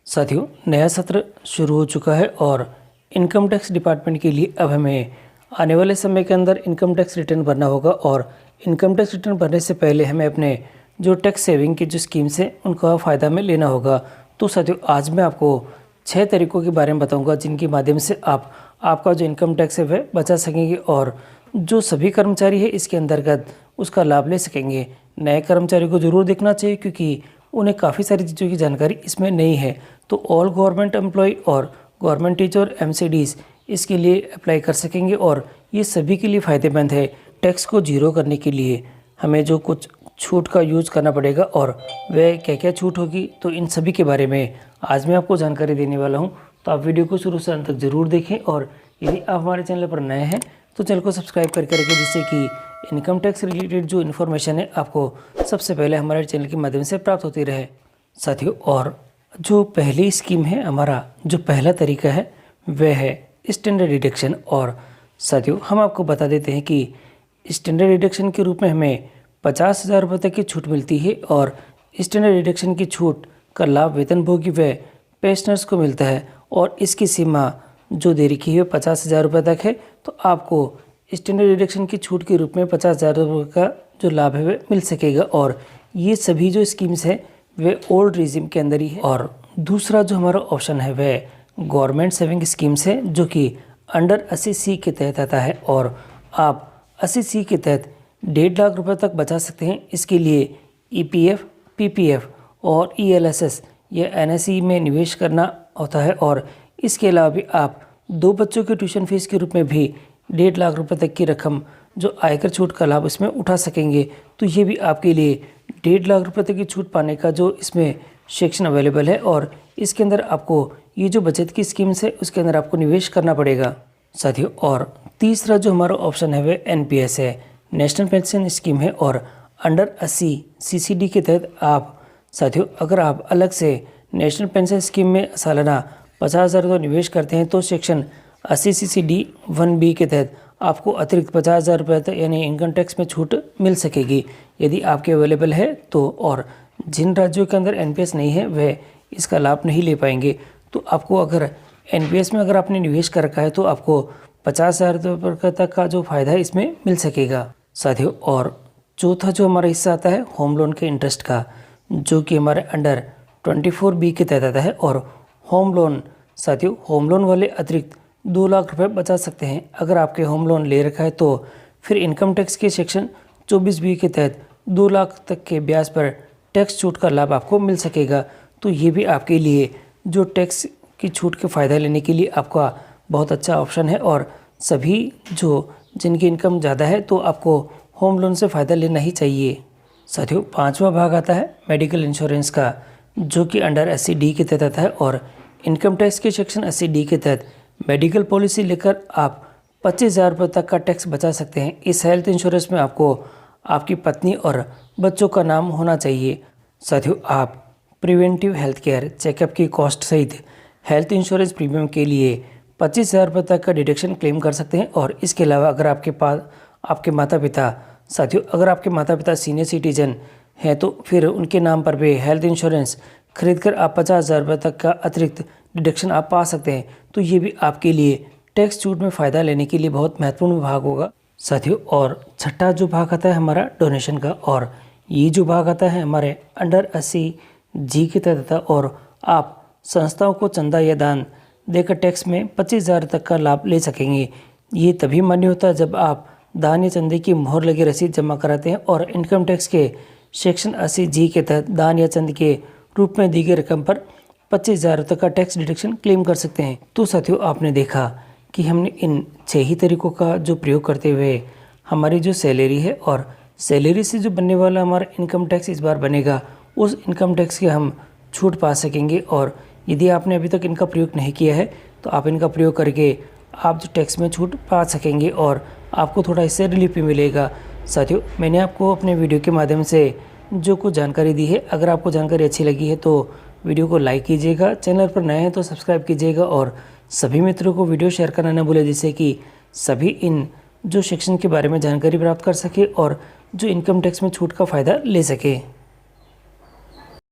साथियों, नया सत्र शुरू हो चुका है और इनकम टैक्स डिपार्टमेंट के लिए अब हमें आने वाले समय के अंदर इनकम टैक्स रिटर्न भरना होगा। और इनकम टैक्स रिटर्न भरने से पहले हमें अपने जो टैक्स सेविंग की जो स्कीम्स हैं उनका फ़ायदा में लेना होगा। तो साथियों, आज मैं आपको 6 तरीक़ों के बारे में बताऊंगा जिनके माध्यम से आप आपका जो इनकम टैक्स है वह बचा सकेंगे और जो सभी कर्मचारी है इसके अंतर्गत उसका लाभ ले सकेंगे। नए कर्मचारी को ज़रूर देखना चाहिए क्योंकि उन्हें काफ़ी सारी चीज़ों की जानकारी इसमें नहीं है। तो ऑल गवर्नमेंट एम्प्लॉय और गवर्नमेंट टीचर एमसीडीज़ इसके लिए अप्लाई कर सकेंगे और ये सभी के लिए फ़ायदेमंद है। टैक्स को जीरो करने के लिए हमें जो कुछ छूट का यूज़ करना पड़ेगा और वह क्या क्या छूट होगी, तो इन सभी के बारे में आज मैं आपको जानकारी देने वाला हूं। तो आप वीडियो को शुरू से अंत तक ज़रूर देखें और यदि आप हमारे चैनल पर नए हैं तो चैनल को सब्सक्राइब करके रखें, जिससे कि इनकम टैक्स रिलेटेड जो इन्फॉर्मेशन है आपको सबसे पहले हमारे चैनल के माध्यम से प्राप्त होती रहे। साथियों, और जो पहली स्कीम है, हमारा जो पहला तरीका है वह है स्टैंडर्ड डिडक्शन। और साथियों, हम आपको बता देते हैं कि स्टैंडर्ड डिडक्शन के रूप में हमें 50,000 रुपये तक की छूट मिलती है और स्टैंडर्ड डिडक्शन की छूट का लाभ वेतनभोगी व पेंशनर्स को मिलता है और इसकी सीमा जो दे रखी है 50,000 रुपये तक है। तो आपको स्टैंडर्ड डिडक्शन की छूट के रूप में 50,000 रुपये का जो लाभ है वह मिल सकेगा और ये सभी जो स्कीम्स हैं वे ओल्ड रिजिम के अंदर ही है। और दूसरा जो हमारा ऑप्शन है वह गवर्नमेंट सेविंग स्कीम्स है, जो कि अंडर 80C के तहत आता है और आप 80C के तहत 1.5 लाख रुपए तक बचा सकते हैं। इसके लिए EPF, PPF और ELSS या NSE में निवेश करना होता है और इसके अलावा भी आप 2 बच्चों के ट्यूशन फीस के रूप में भी 1.5 लाख रुपए तक की रकम जो आयकर छूट का लाभ इसमें उठा सकेंगे। तो ये भी आपके लिए 1.5 लाख रुपए तक की छूट पाने का जो इसमें सेक्शन अवेलेबल है और इसके अंदर आपको ये जो बचत की स्कीम्स है उसके अंदर आपको निवेश करना पड़ेगा। साथियों, और तीसरा जो हमारा ऑप्शन है वह NPS है, नेशनल पेंशन स्कीम है और अंडर 80 CCD के तहत आप साथियों, अगर आप अलग से नेशनल पेंशन स्कीम में सालाना 50,000 रुपये निवेश करते हैं तो सेक्शन 80 CCD 1B के तहत आपको अतिरिक्त 50,000 रुपये तक यानी इनकम टैक्स में छूट मिल सकेगी यदि आपके अवेलेबल है तो। और जिन राज्यों के अंदर NPS नहीं है वह इसका लाभ नहीं ले पाएंगे। तो आपको अगर NPS में अगर आपने निवेश कर रखा है तो आपको 50,000 रुपये तक का जो फ़ायदा है इसमें मिल सकेगा। साथियों, और चौथा जो हमारा हिस्सा आता है होम लोन के इंटरेस्ट का, जो कि हमारे अंडर 24B के तहत आता है। और होम लोन साथियों, होम लोन वाले अतिरिक्त 2 लाख रुपए बचा सकते हैं। अगर आपके होम लोन ले रखा है तो फिर इनकम टैक्स के सेक्शन 24B के तहत 2 लाख तक के ब्याज पर टैक्स छूट का लाभ आपको मिल सकेगा। तो ये भी आपके लिए जो टैक्स की छूट के फ़ायदा लेने के लिए आपका बहुत अच्छा ऑप्शन है। और सभी जिनकी इनकम ज़्यादा है तो आपको होम लोन से फ़ायदा लेना ही चाहिए। साथियों, 5वां भाग आता है मेडिकल इंश्योरेंस का, जो कि अंडर 80D के तहत आता है और इनकम टैक्स के सेक्शन 80D के तहत मेडिकल पॉलिसी लेकर आप 25,000 रुपये तक का टैक्स बचा सकते हैं। इस हेल्थ इंश्योरेंस में आपको आपकी पत्नी और बच्चों का नाम होना चाहिए। साथियों, आप प्रिवेंटिव हेल्थ केयर चेकअप की कॉस्ट सहित हेल्थ इंश्योरेंस प्रीमियम के लिए 25,000 रुपये तक का डिडक्शन क्लेम कर सकते हैं। और इसके अलावा अगर आपके माता पिता साथियों, अगर आपके माता पिता सीनियर सिटीजन हैं तो फिर उनके नाम पर भी हेल्थ इंश्योरेंस खरीद कर आप 50,000 रुपये तक का अतिरिक्त डिडक्शन आप पा सकते हैं। तो ये भी आपके लिए टैक्स छूट में फ़ायदा लेने के लिए बहुत महत्वपूर्ण भाग होगा। साथियों, और छठा जो भाग आता है हमारा डोनेशन का, और ये जो भाग आता है हमारे अंडर 80G के तहत आता है और आप संस्थाओं को चंदा या दान देकर टैक्स में 25,000 तक का लाभ ले सकेंगे। ये तभी मान्य होता है जब आप दान या चंदे की मोहर लगी रसीद जमा कराते हैं और इनकम टैक्स के सेक्शन 80G के तहत दान या चंद के रूप में दी गई रकम पर 25,000 तक का टैक्स डिडक्शन क्लेम कर सकते हैं। तो साथियों, आपने देखा कि हमने इन 6 ही तरीकों का जो प्रयोग करते हुए हमारी जो सैलरी है और सैलरी से जो बनने वाला हमारा इनकम टैक्स इस बार बनेगा, उस इनकम टैक्स के हम छूट पा सकेंगे। और यदि आपने अभी तक इनका प्रयोग नहीं किया है तो आप इनका प्रयोग करके आप जो टैक्स में छूट पा सकेंगे और आपको थोड़ा इससे रिलीफ भी मिलेगा। साथियों, मैंने आपको अपने वीडियो के माध्यम से जो कुछ जानकारी दी है, अगर आपको जानकारी अच्छी लगी है तो वीडियो को लाइक कीजिएगा, चैनल पर नए हैं तो सब्सक्राइब कीजिएगा और सभी मित्रों को वीडियो शेयर करना न भूलें, जिससे कि सभी इन जो सेक्शन के बारे में जानकारी प्राप्त कर सके और जो इनकम टैक्स में छूट का फ़ायदा ले सके।